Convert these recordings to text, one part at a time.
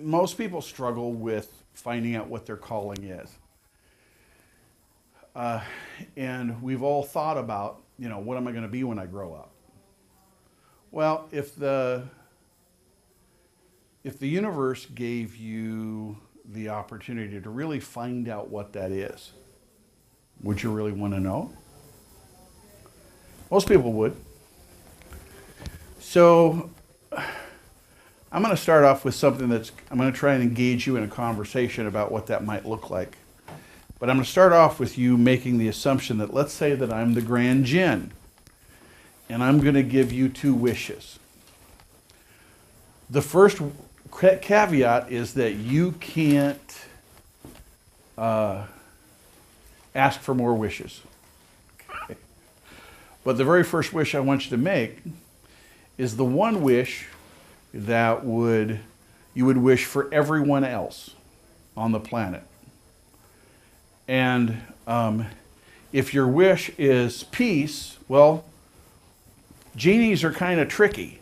most people struggle with finding out what their calling is. Uh, and we've all thought about, what am I going to be when I grow up? Well, if the universe gave you the opportunity to really find out what that is, would you really want to know? Most people would. So I'm going to start off with something I'm going to try and engage you in a conversation about what that might look like. But I'm going to start off with you making the assumption that, let's say that I'm the Grand Jinn, and I'm going to give you 2 wishes. The first caveat is that you can't ask for more wishes. Okay. But the very first wish I want you to make is the one wish that you would wish for everyone else on the planet. And if your wish is peace, well, genies are kind of tricky.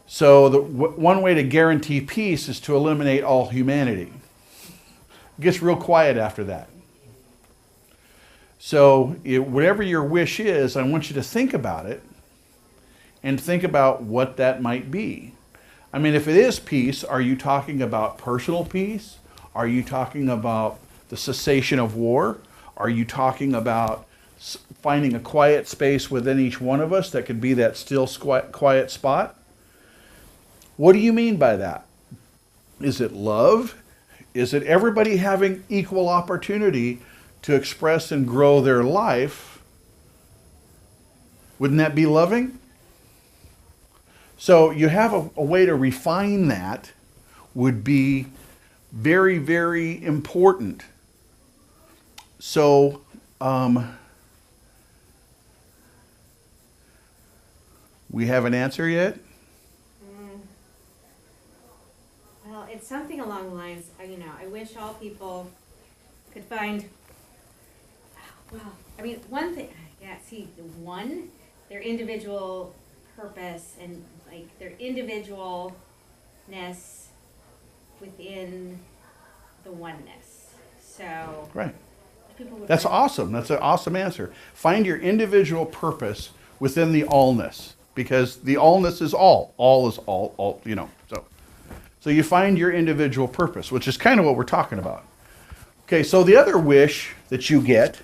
So one way to guarantee peace is to eliminate all humanity. It gets real quiet after that. So whatever your wish is, I want you to think about it and think about what that might be. I mean, if it is peace, are you talking about personal peace? Are you talking about the cessation of war? Are you talking about finding a quiet space within each one of us that could be that still quiet spot? What do you mean by that? Is it love? Is it everybody having equal opportunity to express and grow their life? Wouldn't that be loving? So you have a way to refine that would be very, very important. So we have an answer yet? Well, it's something along the lines, I wish all people could find, one thing, their individual purpose and their individualness within the oneness. So right. That's awesome. That's an awesome answer. Find your individual purpose within the allness, because the allness is all. All is all. So you find your individual purpose, which is kind of what we're talking about. Okay, so the other wish that you get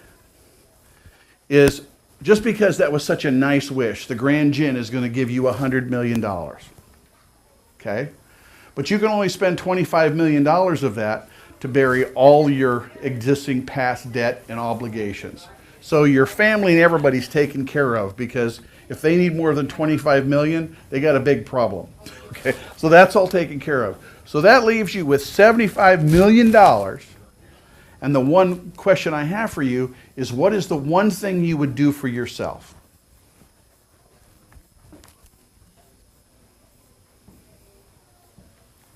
is, just because that was such a nice wish, the Grand Jinn is going to give you $100 million. Okay? But you can only spend $25 million of that to bury all your existing past debt and obligations. So your family and everybody's taken care of, because if they need more than $25 million, they got a big problem. Okay? So that's all taken care of. So that leaves you with $75 million. And the one question I have for you is, what is the one thing you would do for yourself?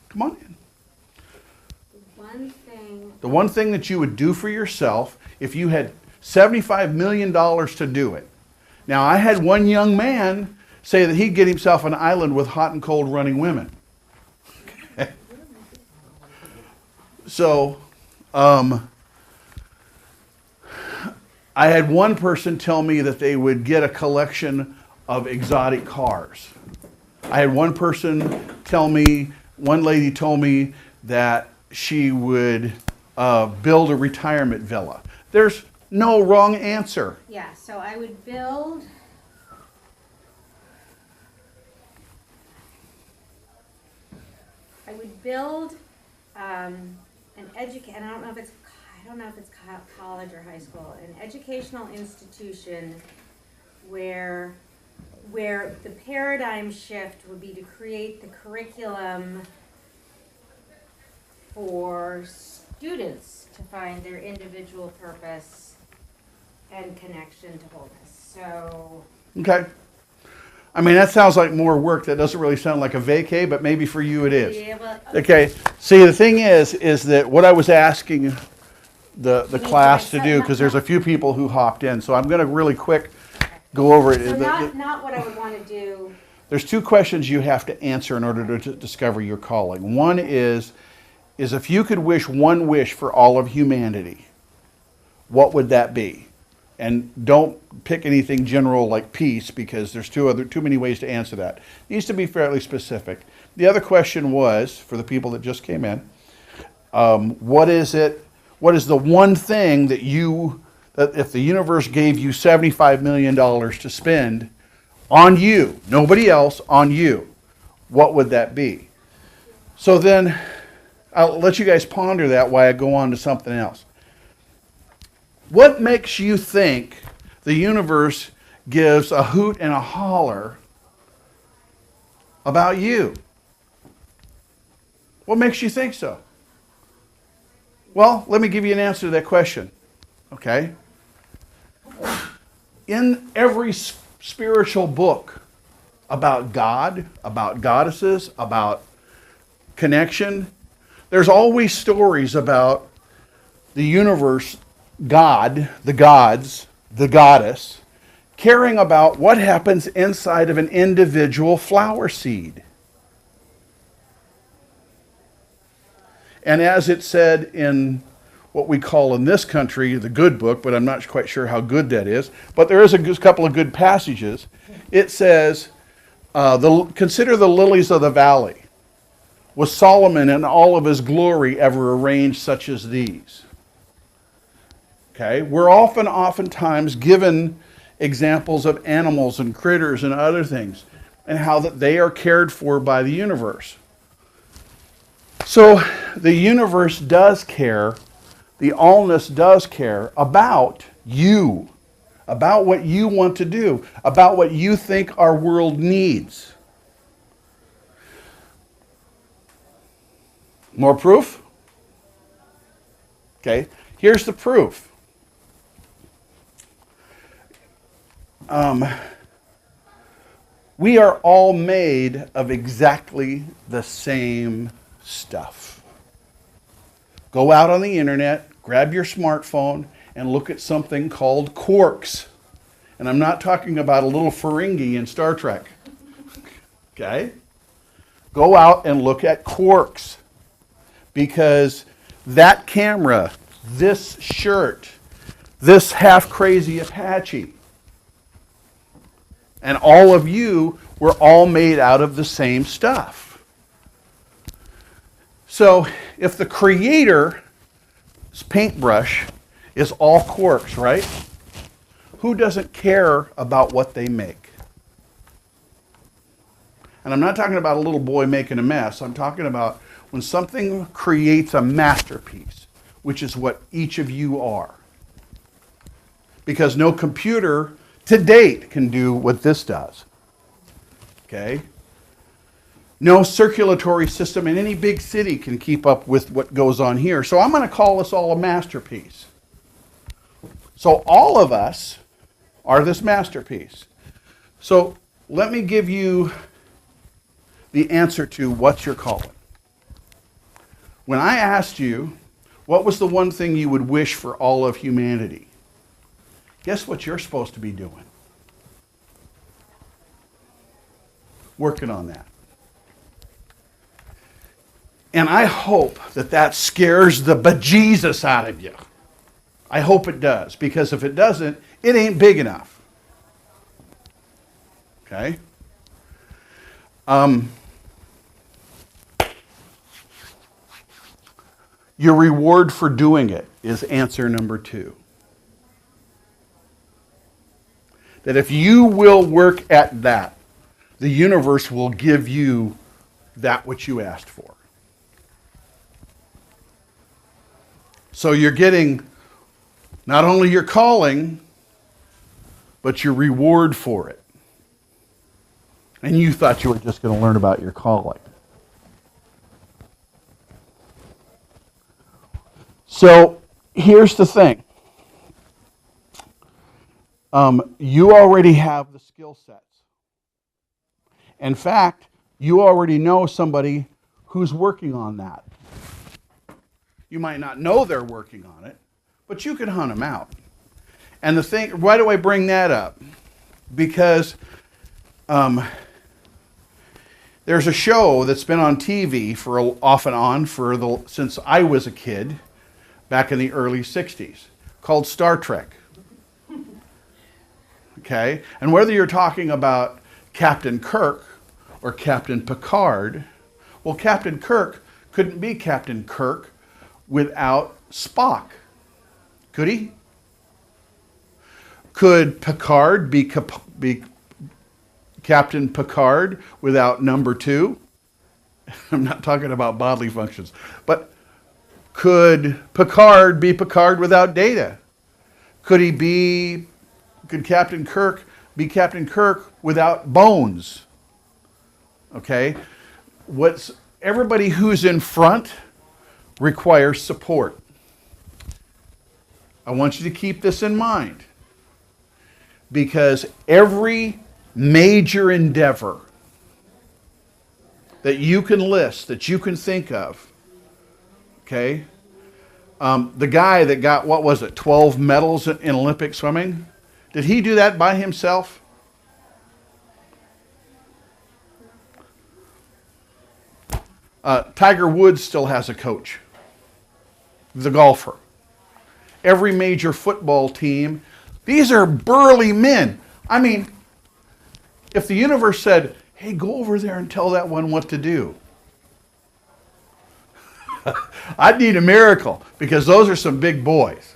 Come on in. The one thing that you would do for yourself if you had $75 million to do it. Now, I had one young man say that he'd get himself an island with hot and cold running women. Okay. So, I had one person tell me that they would get a collection of exotic cars. I had one lady told me that she would build a retirement villa. There's no wrong answer. Yeah, so I would build an and I don't know if it's college or high school, an educational institution where the paradigm shift would be to create the curriculum for students to find their individual purpose and connection to wholeness. So. Okay. I mean, that sounds like more work. That doesn't really sound like a vacay, but maybe for you it is. Yeah, well, okay. See, the thing is that what I was asking the class to do, because there's a few people who hopped in, so I'm going to really quick go over it. So not what I would want to do. There's two questions you have to answer in order to discover your calling. One is if you could wish one wish for all of humanity, what would that be? And don't pick anything general like peace, because there's too many ways to answer that. It needs to be fairly specific. The other question was, for the people that just came in, what is the one thing that if the universe gave you $75 million to spend on you, nobody else, on you, what would that be? So then I'll let you guys ponder that while I go on to something else. What makes you think the universe gives a hoot and a holler about you? What makes you think so? Well, let me give you an answer to that question. Okay? In every spiritual book about God, about goddesses, about connection, there's always stories about the universe, God, the gods, the goddess, caring about what happens inside of an individual flower seed. And as it said in what we call in this country the good book, but I'm not quite sure how good that is, but there is a couple of good passages. It says, consider the lilies of the valley. Was Solomon in all of his glory ever arranged such as these? Okay, we're oftentimes given examples of animals and critters and other things, and how that they are cared for by the universe. So the universe does care, the allness does care about you, about what you want to do, about what you think our world needs. More proof? Okay, here's the proof. We are all made of exactly the same stuff. Go out on the internet, grab your smartphone, and look at something called quarks. And I'm not talking about a little Ferengi in Star Trek. Okay? Go out and look at quarks. Because that camera, this shirt, this half-crazy Apache, and all of you were all made out of the same stuff. So if the creator's paintbrush is all quarks, right? Who doesn't care about what they make? And I'm not talking about a little boy making a mess. I'm talking about when something creates a masterpiece, which is what each of you are. Because no computer to date can do what this does. Okay? No circulatory system in any big city can keep up with what goes on here. So I'm going to call this all a masterpiece. So all of us are this masterpiece. So let me give you the answer to what's your calling. When I asked you, what was the one thing you would wish for all of humanity? Guess what you're supposed to be doing? Working on that. And I hope that that scares the bejesus out of you. I hope it does, because if it doesn't, it ain't big enough. Okay? Your reward for doing it is answer number 2. That if you will work at that, the universe will give you that which you asked for. So you're getting not only your calling, but your reward for it. And you thought you were just going to learn about your calling. So here's the thing. You already have the skill sets. In fact, you already know somebody who's working on that. You might not know they're working on it, but you can hunt them out. And the thing, why do I bring that up? Because There's a show that's been on TV for off and on since I was a kid, back in the early 60s, called Star Trek. Okay? And whether you're talking about Captain Kirk or Captain Picard, well, Captain Kirk couldn't be Captain Kirk without Spock. Could he? Could Picard be Captain Picard without number 2? I'm not talking about bodily functions. But could Picard be Picard without Data? Could Captain Kirk be Captain Kirk without Bones? Okay? Everybody who's in front requires support. I want you to keep this in mind, because every major endeavor that you can list, that you can think of, okay? The guy that got, 12 medals in Olympic swimming, did he do that by himself? Tiger Woods still has a coach, the golfer. Every major football team, these are burly men. I mean, if the universe said, hey, go over there and tell that one what to do, I'd need a miracle, because those are some big boys.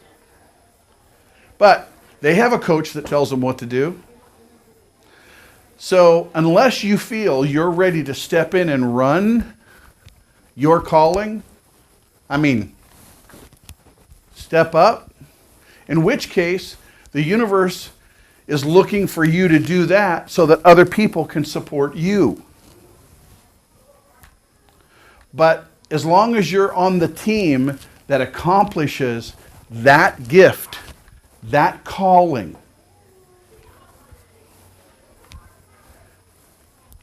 But they have a coach that tells them what to do. So unless you feel you're ready to step in and run your calling, step up, in which case the universe is looking for you to do that so that other people can support you. But as long as you're on the team that accomplishes that gift, that calling,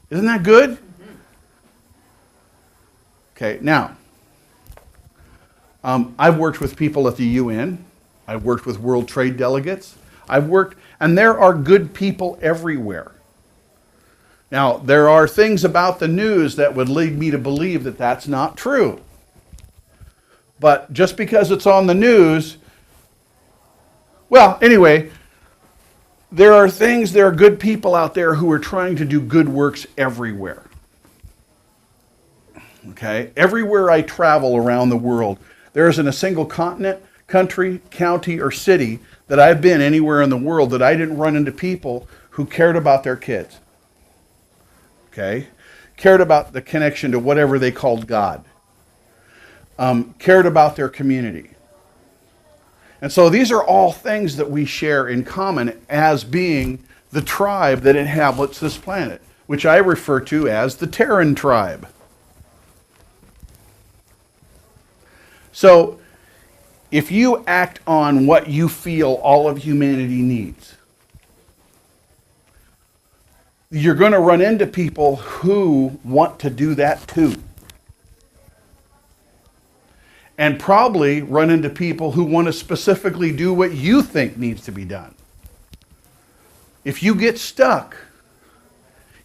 isn't that good? Okay, now, I've worked with people at the UN. I've worked with World Trade delegates. And there are good people everywhere. Now, there are things about the news that would lead me to believe that that's not true. But just because it's on the news, well, anyway, there are good people out there who are trying to do good works everywhere. Okay? Everywhere I travel around the world, there isn't a single continent, country, county, or city that I've been anywhere in the world that I didn't run into people who cared about their kids. Okay? Cared about the connection to whatever they called God. Cared about their community. And so these are all things that we share in common as being the tribe that inhabits this planet, which I refer to as the Terran tribe. So, if you act on what you feel all of humanity needs, you're going to run into people who want to do that too. And probably run into people who want to specifically do what you think needs to be done. If you get stuck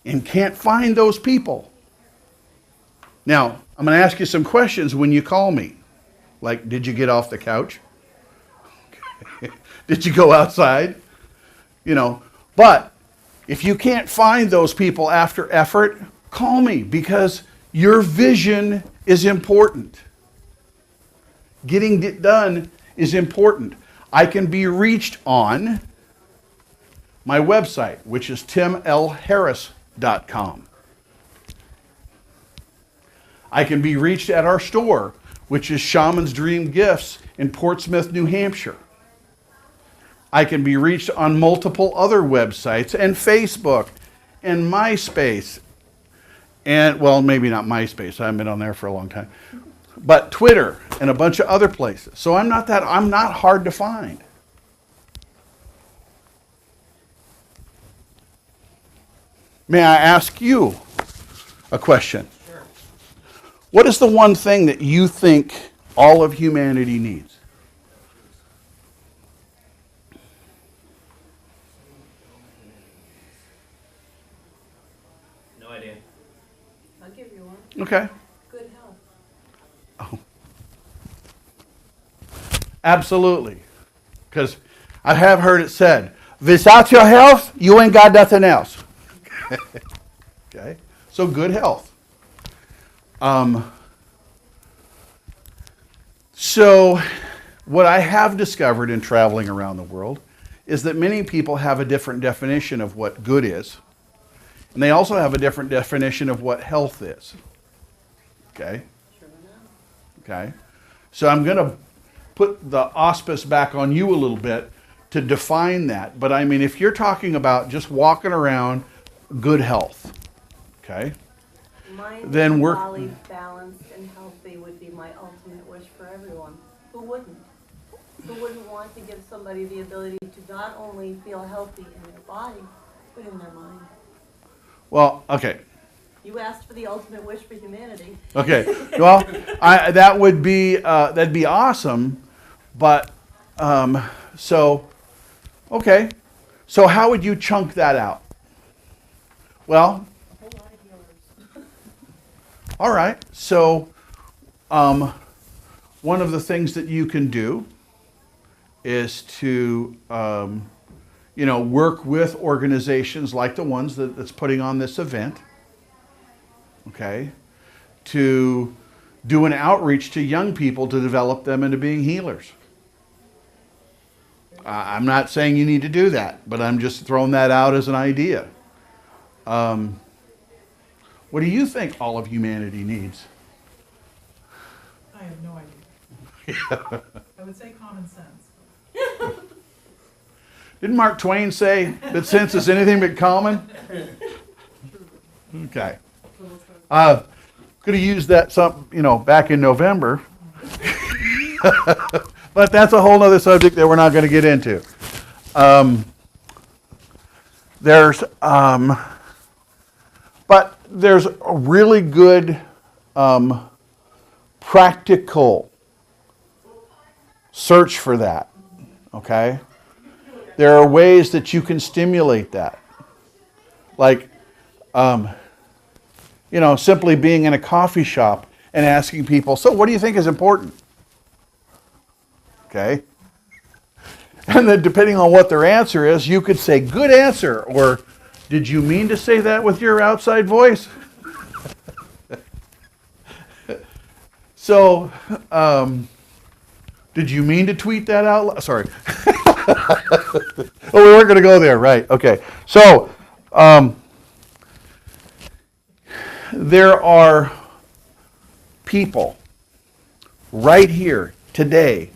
and can't find those people, now, I'm going to ask you some questions when you call me. Like, did you get off the couch? Did you go outside? But if you can't find those people after effort, call me, because your vision is important. Getting it done is important. I can be reached on my website, which is timlharris.com. I can be reached at our store, which is Shaman's Dream Gifts in Portsmouth, New Hampshire. I can be reached on multiple other websites and Facebook and MySpace. And, well, maybe not MySpace. I haven't been on there for a long time. But Twitter and a bunch of other places. So I'm not hard to find. May I ask you a question? Sure. What is the one thing that you think all of humanity needs? No idea. Okay. Good health. Oh. Absolutely. Because I have heard it said, without your health, you ain't got nothing else. Okay? So good health. So what I have discovered in traveling around the world is that many people have a different definition of what good is. And they also have a different definition of what health is. Okay? Okay? So I'm going to put the auspice back on you a little bit to define that. But I mean, if you're talking about just walking around good health, okay? Mind Then and we're- body balanced and healthy would be my ultimate wish for everyone. Who wouldn't? Who wouldn't want to give somebody the ability to not only feel healthy in their body, but in their mind? Well, okay. You asked for the ultimate wish for humanity. Okay. Well, that would be that'd be awesome, but so okay. So how would you chunk that out? Well, A whole lot of healers. all right. So one of the things that you can do is to work with organizations like the ones that's putting on this event. Okay, to do an outreach to young people to develop them into being healers. I'm not saying you need to do that, but I'm just throwing that out as an idea. What do you think all of humanity needs? I have no idea. I would say common sense. Didn't Mark Twain say that sense is anything but common? Okay. Could have used that back in November. But that's a whole other subject that we're not going to get into. But there's a really good practical search for that. Okay? There are ways that you can stimulate that. Like, simply being in a coffee shop and asking people, so what do you think is important? Okay? And then depending on what their answer is, you could say, good answer, or did you mean to say that with your outside voice? So, did you mean to tweet that out loud? Sorry. Oh, we weren't going to go there, right? Okay. So, there are people right here today,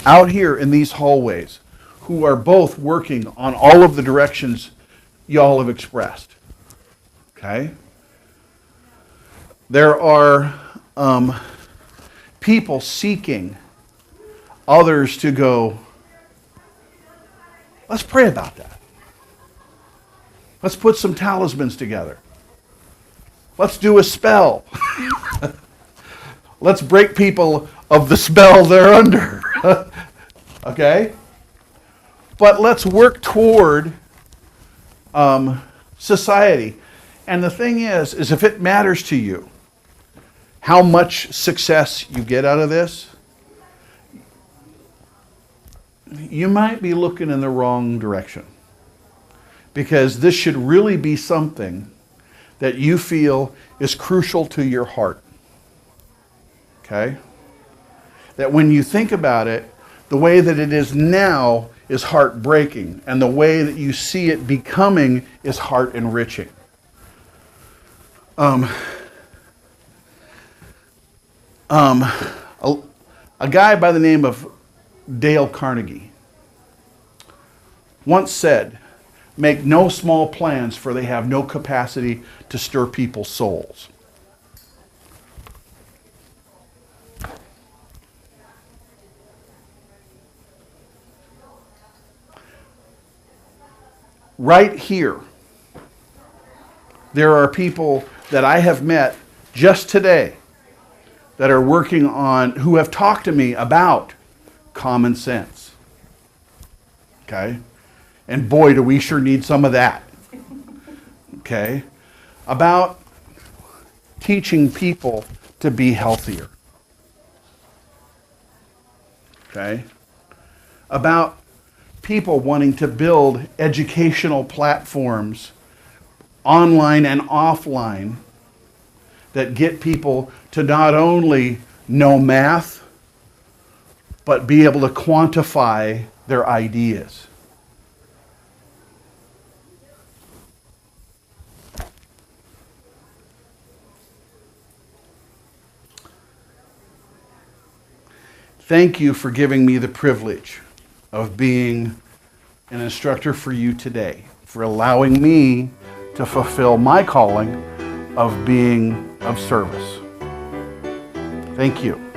out here in these hallways, who are both working on all of the directions y'all have expressed. Okay? There are people seeking others to go, let's pray about that. Let's put some talismans together. Let's do a spell. Let's break people of the spell they're under. Okay? But let's work toward society. And the thing is if it matters to you how much success you get out of this, you might be looking in the wrong direction. Because this should really be something that you feel is crucial to your heart. Okay? That when you think about it, the way that it is now is heartbreaking, and the way that you see it becoming is heart enriching. A guy by the name of Dale Carnegie once said, make no small plans, for they have no capacity to stir people's souls. Right here, there are people that I have met just today that are working on, who have talked to me about common sense. Okay? And boy, do we sure need some of that. Okay? About teaching people to be healthier. Okay? About people wanting to build educational platforms, online and offline, that get people to not only know math, but be able to quantify their ideas. Thank you for giving me the privilege of being an instructor for you today, for allowing me to fulfill my calling of being of service. Thank you.